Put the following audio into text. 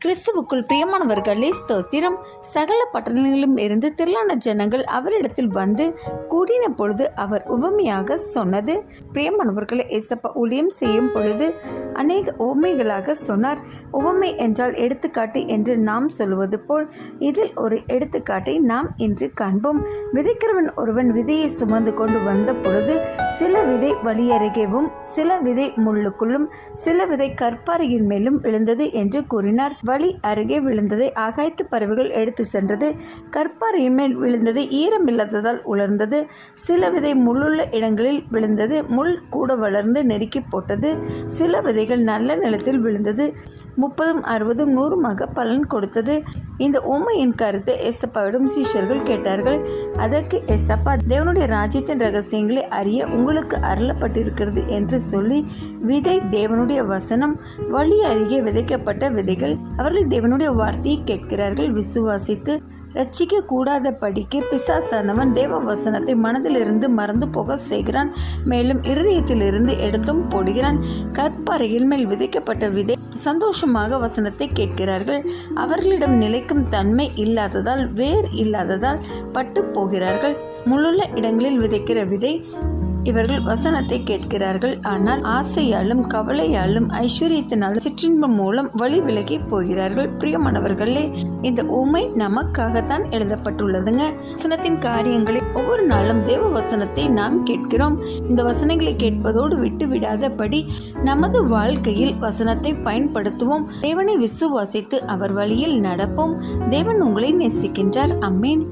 கிறிஸ்துவுக்குள் பிரியமானவர்களே ஸ்தோத்திரம். சகல பட்டணங்களிலும் இருந்து திரளான ஜனங்கள் அவரிடத்தில் வந்து கூடின பொழுது அவர் உவமையாக சொன்னது. பிரியமானவர்களை ஏசப்பா ஊழியம் செய்யும் பொழுது அநேக உவமைகளாக சொன்னார். உவமை என்றால் எடுத்துக்காட்டு என்று நாம் சொல்வது போல் இதில் ஒரு எடுத்துக்காட்டை நாம் இன்று காண்போம். விதைக்கிறவன் ஒருவன் விதையை சுமந்து கொண்டு வந்த பொழுது சில விதை வழியருகேவும் சில விதை முள்ளுக்குள்ளும் சில விதை கற்பாறையின் மேலும் விழுந்தது என்று கூறினார். வழி அருகே விழுந்ததை ஆகாயத்து பறவைகள் எடுத்து சென்றது. கற்பாறையின் மேல் விழுந்தது ஈரமில்லாததால் உலர்ந்தது. சில விதை முள்ளுள்ள இடங்களில் விழுந்தது. முள் கூட வளர்ந்து நெருக்கி போட்டது. சில விதைகள் நல்ல நிலத்தில் விழுந்தது. 30, 60, 100 பலன் கொடுத்தது. இந்த உண்மையின் கருத்தை ஏசப்பாவிடம் சீஷர்கள் கேட்டார்கள். அதற்கு ஏசப்பா, தேவனுடைய ராஜ்யத்தின் ரகசியங்களை அறிய உங்களுக்கு அருளப்பட்டிருக்கிறது என்று சொல்லி, விதை தேவனுடைய வசனம், வழி அருகே விதைக்கப்பட்ட விதைகள். அவர்கள் தேவனுடைய வார்த்தையை கேட்கிறார்கள். விசுவாசித்து ரட்சிக்க கூடாத படிக்க பிசாசானவன் தேவ வசனத்தை மனதிலிருந்து மறந்து போக செய்கிறான். மேலும் இருதயத்திலிருந்து எடுத்தும் போடுகிறான். கற்பாறையில் மேல் விதைக்கப்பட்ட விதை சந்தோஷமாக வசனத்தை கேட்கிறார்கள். அவர்களிடம் நிலைக்கும் தன்மை இல்லாததால், வேர் இல்லாததால் பட்டு போகிறார்கள். முள்ளுள்ள இடங்களில் விதைக்கிற விதை இவர்கள் வசனத்தை கேட்கிறார்கள். ஆனால் ஆசையாலும் கவலையாலும் ஐஸ்வர்யத்தினாலும் சிற்றின்பம் மூலம் வழி விலகி போகிறார்கள். பிரியமானவர்களே, இந்த உண்மை நமக்காகத்தான் எழுதப்பட்டுள்ளதுங்க. வசனத்தின் காரியங்களை ஒவ்வொரு நாளும் தேவ வசனத்தை நாம் கேட்கிறோம். இந்த வசனங்களை கேட்பதோடு விட்டு விடாதபடி நமது வாழ்க்கையில் வசனத்தை பயன்படுத்துவோம். தேவனை விசுவாசித்து அவர் வழியில் நடப்போம். தேவன் உங்களை நேசிக்கின்றார். ஆமென்.